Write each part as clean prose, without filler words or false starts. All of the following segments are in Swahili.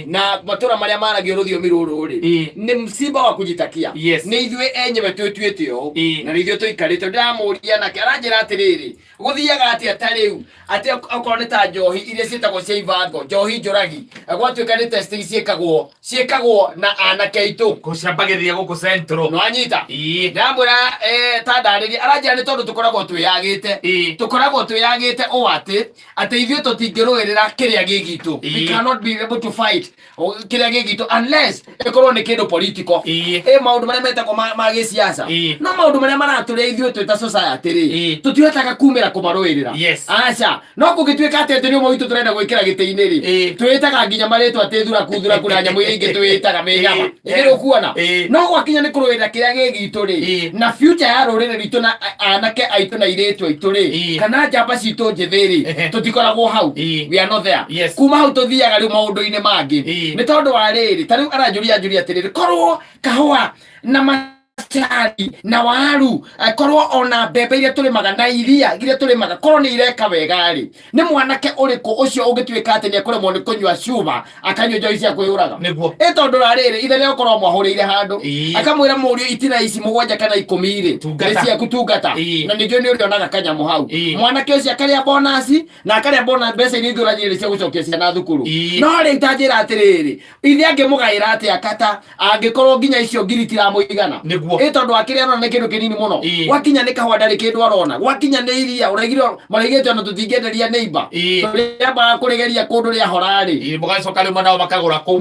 na matura maria maragio ruthio miruru ri ni msiba wa kujitakia ni ithwe enyewe twetwete o na ithwe tuikarite ndamuria na karanjira atiriri guthiaga ati atariu ati okorwo ta njohi iria cietagwo cia ivango njohi njoragi gwatuika ni testing ciekagwo na anake itu kucambagithia guku centro no anyita ndamwira ta ndarĩria aranjira ni tondu tukoragwo twiyagite o ati ithwe tutingirũĩrĩra kiria gigitu. We cannot be able to fight kiria gigitu unless ekorwo ni kindu political maundu maria metagwo ma gisiasa no maundu maria maraturia ithwe twita society ri tutihotaga kumira kumarũĩrĩra aca no kugituika ati ni umwe witu turenda gwikira giti-ini ri twitaga nginya maritwa ati thura kuna nyamu iria ingi twitaga mihama igiro kuona no gwakinya ni kurũĩrĩra kiria gigitu ri na future ya rũrĩrĩ ritu na anake aitu na iretu aitu ri kana njamba citu njithi ri tutikoragwo hau. We are not there. Kuma hau tuthiaga riu maundu-ini mangi ni tondu wa riri ta riu aranjuria atiriri korwo kahua na macani na waru korwo ona mbembe iria tulimaga na iria tulimaga korwo ni ireka wega ri ni mwanake uriku ucio ungituika ati ni akuremwo ni kunywa cuma akanywa njohi cia kwiyuraga tondu wa riri ithe ni ukorwo mwahurire handu akamwira murio itina ici mugwanja kana 10 ri cia kutungata na nijio ni urionaga kanyamu hau mwanake ucio akaria bonus na akaria bonus mbeca iria ithuranyire cia gucokia ciana thukuru no ri itanjira atiriri ithe angimugaira ati akata angikorwo nginya icio ngiri tiramuigana tondu akiria no ni kindu kinini muno wakinya ni kahwa ndari kindu arona wakinya ni iria uragirwo marigete ona tutingenderia neighbor turiamba kurigeria kundu ria horari mugacoka riu manao makagura ku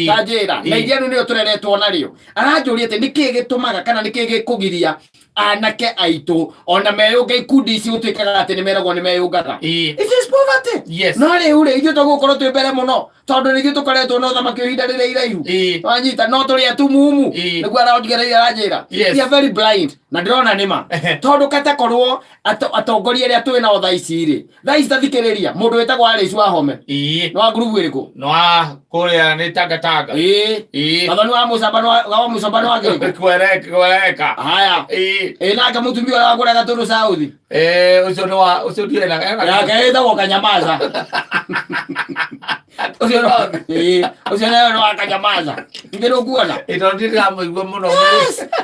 tanjira na iria ni tureretwo nario aranjuria ati niki gitumaga kana niki gikugiria anake aitu ona meyunga ikundi ici gutuikaga ati ni meragwo ni meyungaga it is poverty no riu ri ithuĩ tũgũkorwo twĩ mbere mũno tondu ni ithuĩ tũkoretwo na ũthamaki ihinda rĩrĩa iraihu wanyita no tũrĩ atumumu nĩguo aranjigereire aranjĩra we are very blind na ndĩrona nĩma tondu katakorwo atongoria arĩa twĩ nao thaa ici ri thaa ici tathikĩrĩria mũndũ wĩtagwo Alice Wahome no wa ngurubu ĩrĩkũ no wa kũrĩa nĩ Tangatanga kathoni wa mũcamba no wagĩrĩkũ kwereka haya nake mũtumia ũrĩa wagũraga tũndũ South ucio ndiũĩ na yake ĩtagwo Kanyamaza ucio no akanyamaza ngero kuona itondira muigua muno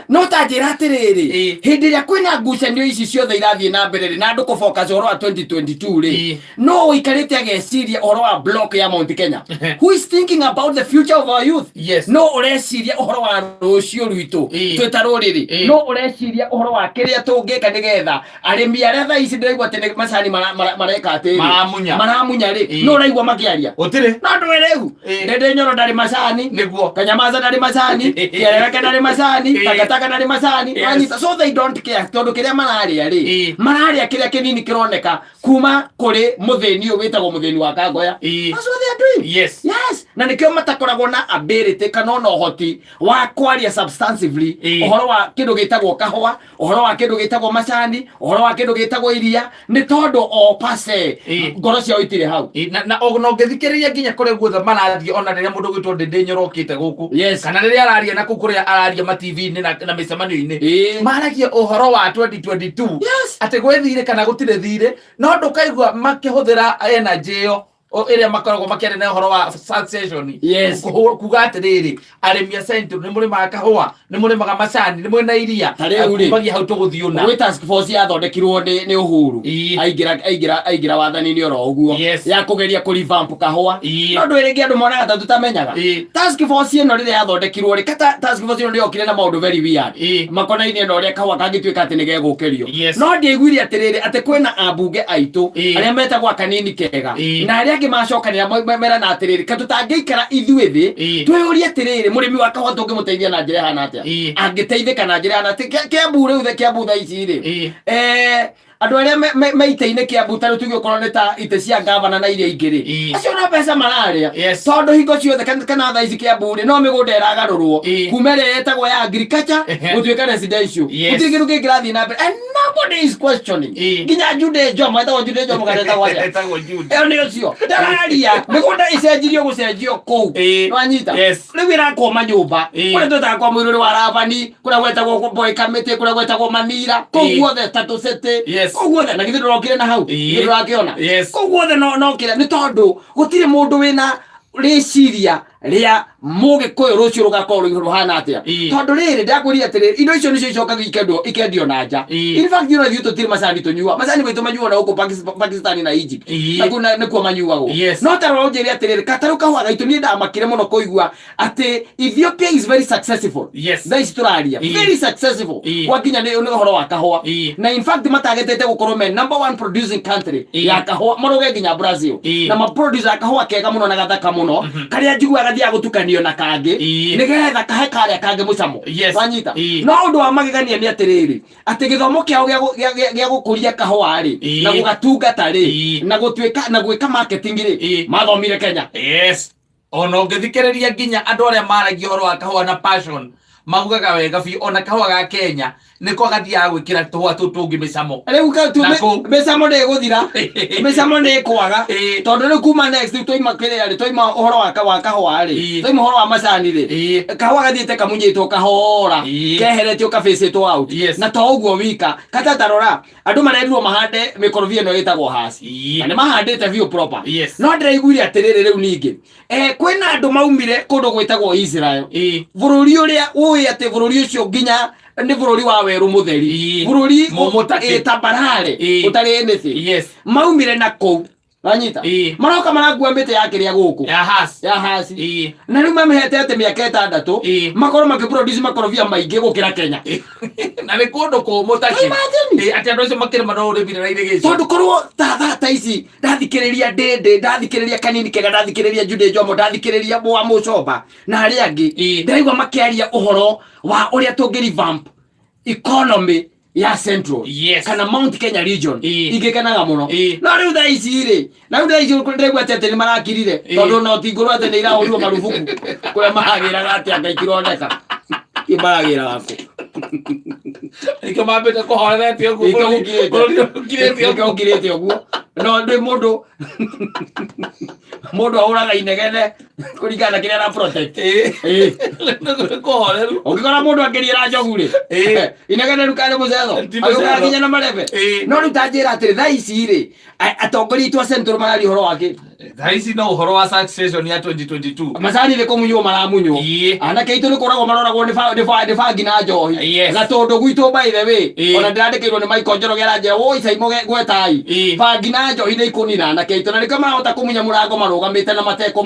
no tanjira atiriri hindi ria kwina ngucanio ici ciothe irathie na mbere na andu kufocus horo wa 2022 ri no ikarite ageciria horo wa block ya Mount Kenya who is thinking about the future of our youth no ureciria horo wa rucio rwitu twita ruriri no ureciria horo wa kiria tungika nigetha arimi aria tha ici ndiraigua tene macani mareka atiri maramunya ri no uraigua makiaria utiri na ndwereu ndende nyoro ndari macani niguo Kanyamaza ndari macani Kiereke ndari macani Tangatanga ndari macani anyita so they don't care tondu kiria mararia ri mararia kiria kinini kironeka kuma kuri mutheni uyu witagwo mutheni wa Kangoya that's what they are doing yes na nikio matakoragwo na ability kana no hoti wa kwaria substantively uhoro wa kindu gitagwo kahwa uhoro wa kindu gitagwo macani uhoro wa kindu gitagwo iria ni tondu o pase ngoro cia uitire hau na ogno ngithikiriria nginya kuri guothe marathie ona riria mundu gwitwo ndinde nyorokite guku kana riria araria na kukuria araria ma TV-ini na micemanio-ini maragia uhoro wa 2022 ati gwethire kana gutire thire no ndukaigua makihuthira energy yo iria makoragwo makiaria na uhoro wa succession kuga atiriri arimi a central ni muri makahua ni muri maga macani ni muri na iria kubagia hau tuguthiuna we task force yathondekirwo ni Uhuru aigira wathani-ini oro uguo ya kugeria ku revamp kahua no ndwirigi andu monaga ta tutamenyaga task force ino riria yathondekirwo ri kata task force ino ndio kire na maundu very weird makona-ini ino ria kahua kangituika ati ni gegukirio no ndiaiguire atiriri ati kwina ambunge aitu aria metagwo kanini kega na aria macokanira mera na atiriri katutangeikara ithuĩ thi twĩurie atiriri murimi wa kahua tũngĩmũteithia na njĩra hana atia angĩteithĩka na njĩra hana atia Kiambu rĩu the Kiambu thaa ici ri andu aria meite-ini Kiambu ta tuge korwo ni ta ite cia gavana na iria ingĩ ri acio na mbeca mararia tondu hingo ciothe kana thaa ici Kiambu ri no mĩgũnda ĩragarũrwo kuma ĩrĩa yetagwo ya agriculture gũtuĩka residential gũtirĩ kĩndũ kĩngĩrathiĩ na mbere and nobody is questioning nginya Jude Njomo etagwo Jude Njomo kana etagwo atia ĩyo nĩ ũcio ndararia mĩgũnda ĩcenjirio gũcenjio kũu nwanyita rĩu ĩrakoma nyũmba kũrĩa twĩtaga kwa Mũirũrĩ wa Ravani kũrĩa gwetagwo Boy Kamĩtĩ kũrĩa gwetagwo Mamira kũu guothe Tatu City koguo na githe ndorokire na hau ndirakiona koguo no kire ni tondu gutire mundu wina reciria ria Mugikuyu rucio rugakorwo ruhana atia tondu riri ndakwĩria atĩrĩrĩ indo icio nicio icokaga ikendio na nja. In fact you know you tutire macani tunyua macani baitu manyuo na huko Pakistan na Egypt na kuo manyuago no tarwo njĩre atĩrĩrĩ kataru kahwa gaitu ni ndamakire muno kuigua ati Ethiopia is very successful. Thaa ici turaria very successful wakinya ni uhoro wa kahwa na in fact matagetete gukorwo me number 1 producing country ya kahwa maroge nginya Brazil na ma producer kahwa kega muno na gathaka muno karia njiguaga thia gutukanio na kangi nigetha kahe karia kangi mucamo wanyita no undu wa magegania ni atiriri ati githomo kiao gia gukuria kahwa ri na gugatungata ri na gwika marketing ri mathomire Kenya. Ona ungithikiriria nginya andu aria maragia horo wa kahwa na passion magugaga wega fi ona kahwa ga Kenya niko gathia gwikira tuhwa tutungi micamo riu ka tu micamo ni guthira micamo ni kwaga tondu ni kuma next toima kire ri toima uhoro wa kahwa ri toima uhoro wa macani ri kahwa gathiite kamunyitwo kahora keheretio kabicitwo out na to uguo wika katatarora andu marendirwo mahande mikorobia no itagwo hasi na ni mahandite view proper no ndiraiguire atiriri riu ningi kwina andu maumire kundu gwitagwo Israel bururi uria uyi ati bururi ucio nginya ni bururi wa weru mutheri bururi tambarare utari anything maumire na kou wanyita maroka maragua mbite ya kiria guku ya hasi na riu mamehete ati miaka 6 makoro makiproduce makorobia maingi gukira Kenya na ni kundu kumutaki ati andu acio makire marore bira ire gici tondu korwo tata ici ndathikiriria Ndindi ndathikiriria Kanini Kega ndathikiriria Jude Njomo ndathikiriria Mwa Mucoba na ari angi ndaigua makiaria uhoro wa uria tungi revamp economy ya Central kana Mount Kenya region igekanaga muno no riu thaa ici ri na riu thaa ici ndregwa tete ni marakirire tondu no tinguru ate ni irahurwo marufuku kuria mahagira ati anga ikironeka ibaragira gako ikamambete kuhorete uguo ikogirete uguo no ndi mundu auraga inegene kuringana kiria na protect kuhoreru ukikora mundu akiriira njogu ri inegene rukare mucetho agukara kinya na marebe no rutanjira atiri thaa ici ri atongoria itwa Central marari horo wake thaa ici no uhoro wa succession ya 2022 macani ni kumunywo maramunywo anake itu ni koragwo maroragwo ni bangi na njohi gatundu gwitu by the way ona ndirandikirwo ni Michael Njoroge nje woi saimo gwetai bangi na njohi ni ikunina anake itu na ni kama hota kumunya murango marugamite na mateko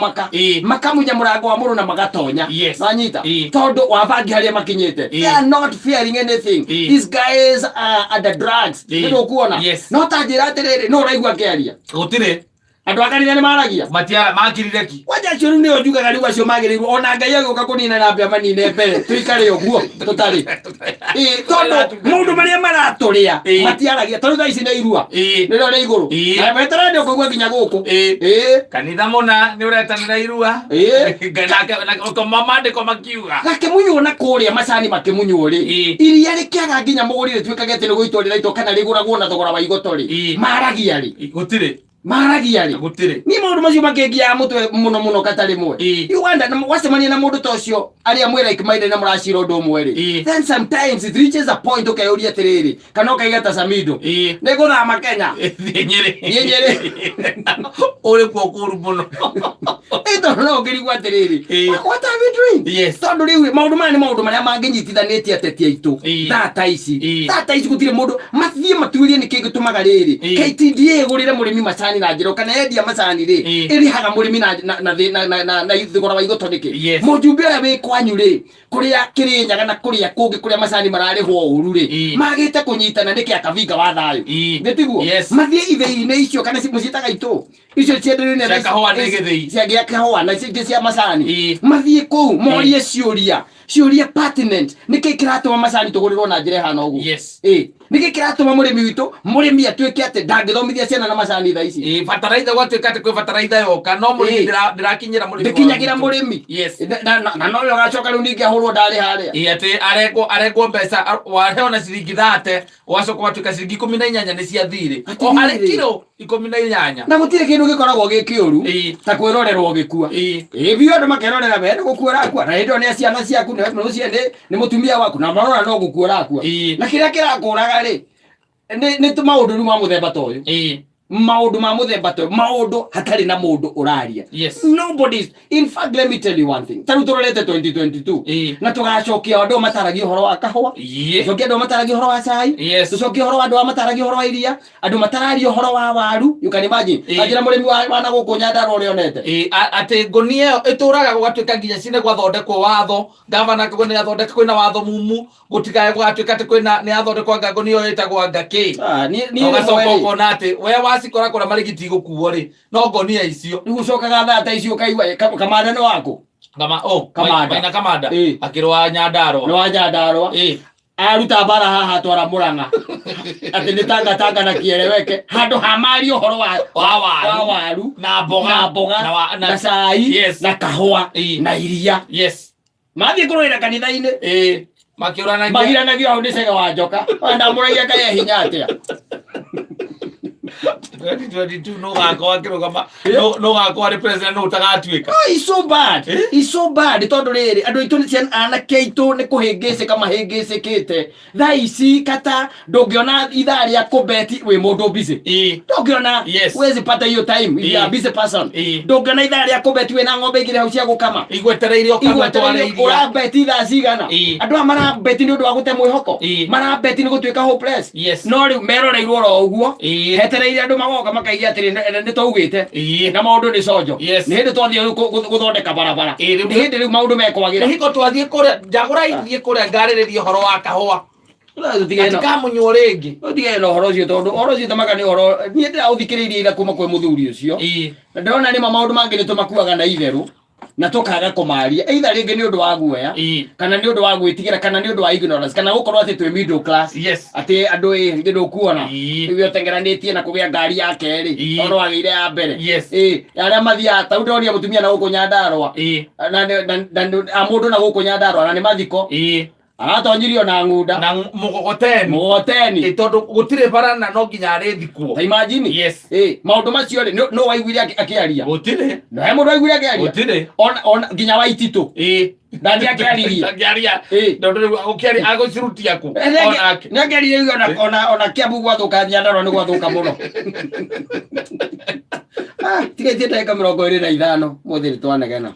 makamunya murango wa muru na magatonya wanyita tondu wa bangi haria makinyite they are not fearing anything these guys are the drugs ndio kuona no tanjira atiriri no raigua kiaria gutire andu akanina ni maragia matia makirire ki waja cio ni ojugaga riu acio magirirwo ona Ngai agoka kunina na mbia manine mbere tuikare uguo tutari tondu mundu maria maraturia matiaragia tondu thaa ici ni irua nirio ri iguru na betara ndio kuigua nginya guku kanitha muna ni uretanira irua na mamandiko makiuga gakimunywo na kuria macani makimunywo ri iria rikiaga nginya mugurire twikagete ni guitwarira ito kana riguragwo na thogora wa igoto ri maragia ri gutire maragia ri gutire ni maundu macio makengia mutwe muno katari mwe Uganda na wasemania na mundu tocio ari amwe like minded na murashira undu umwe ri then sometimes it reaches a point ukayuria atiriri kana ukaigata samido ni guthama Kenya nyeri uri kuokuru muno ito no ngirigwa atiriri what are we doing tondu riu maundu maya ni maundu maria manginyitithanitie ateti aitu tata ici gutire mundu mathie matuirie ni kingitumaga riri KTDA igurire murimi macani na njiro kana endia macani ri irihaga murimi na thogora wa igoto niki mujumbe uria wi kwanyu ri kuria Kirinyaga na kuria kungi kuria macani mararihwo uru ri magite kunyitana niki akavinga wa thayu ngitiguo mathie ithei-ini icio kana mucitaga itu icio cienderio ni cia kahua ni githei cia kahua na cia macani mathie kuu morie ciuria pertinent niki kiratuma macani tugurirwo na njira hana uguo niki kiratuma murimi witu murimi atuike ati ndangithomithia ciana na macani thaa ici bataraitha gwatuika ati kwi bataraitha yoka no murimi ndirakinyira murimi ndikinyagira murimi na no yo gacoka riu ningi ahurwo ndari haria ati aregwo mbeca waheona ciringi 30 wacoka watuika ciringi 18 ni cia thiri o hari kilo 18 na gutire kindu gikoragwo gikiuru ta kwirorerwo gikua biu andu makerorera bene gukura akua na indo ni ciana ciaku ni mutumia waku na marora no gukura akua na kiria kirakuraga ri nä maå ndå ma må themba ta å yå maundu ma muthemba to maundu hatari na mundu uraria. Nobody, in fact, let me tell you one thing, taru turorete 2022 na tugacokia andu mataragi horo wa kahua, tucokia andu mataragi horo wa cai, tucokia horo wa andu mataragi horo wa iria, andu matarari horo wa waru. You can imagine ajira murimi wa na guku Nyandarua uri onete ati ngoni iyo ituraga gugatuika nginya cine gwathondekwo watho, gavana kugone athondeka kwina watho mumu gutikae gugatuika ati kwina ni athondekwa ngoni iyo itagwa ngaki ni ugacoka na ati we sikora kora marigiti gukuo ri no ngonia icio igucokaga thata icio kaigwa kamanda no wako kamanda kamanda akirwa Nyandarua no Nyandarua aruta bara haha twara Murang'a ati ni tanga na kieleweke handu hamari uhoro wa waru na mboga na cai na kahua na iria mathie kuroira kanitha-ini magiranagio au ni cega wa njoka na muragia kaya hinya atia 2022 no gakwa kirugama no gakwa represent no tagatuika. It's so bad. It's so bad. Tondu riri andu itu ciana anake itu ni kuhingise kama hingicikite thaa ici kata ndungiona ithaa ria kubeti wi mundu busy ndungiona wezi pata hiyo time if you are busy person ndungiona ithaa ria kubeti wi na ng'ombe igire hau cia gukama igwetereire ukamutwara urabeti thaa cigana andu marabeti ni undu wa gute mwihoko marabeti ni gutuika hopeless no riu meroreirwo ro uguo hetereire andu magoka makaigia atiri ni twaugite na maundu ni cojo ni hindi twathie guthondeka barabara ni hindi riu maundu mekwagira hiko twathie kuria njagura ithie kuria ngariririe horo wa kahua atikamunywo ringi utige no horo cio tondu horo cio tamaka ni horo ni ndira uthikiririe ira kuma kwi muthuri ucio ndona ni maundu mangi ni tumakuaga na itheru na tukaga kumaria either ringi ni undu wa guoya kana ni undu wa gwitigira kana ni undu wa ignorance kana gukorwo ati twi middle class ati andu ngindo kuona iwe tengeranitie na kugia ngari ya keri oro agire ya mbere aria mathia ta ndoria mutumia na guku Nyandarua na mundu na guku Nyandarua na ni mathiko atonyirio na ngunda na mugogoteni tondu gutire bara na no nginya arithikwo ta imagine maundu macio ri no waiguire akiaria gutire no he mundu waiguire akiaria gutire ona nginya Waititu ndani akiariria tondu ukiari agocirutia ku ona akiaria ona Kiambu gwathuka Nyandarua ni gwathuka muno tiga ndeka 25 muthiri twanegena.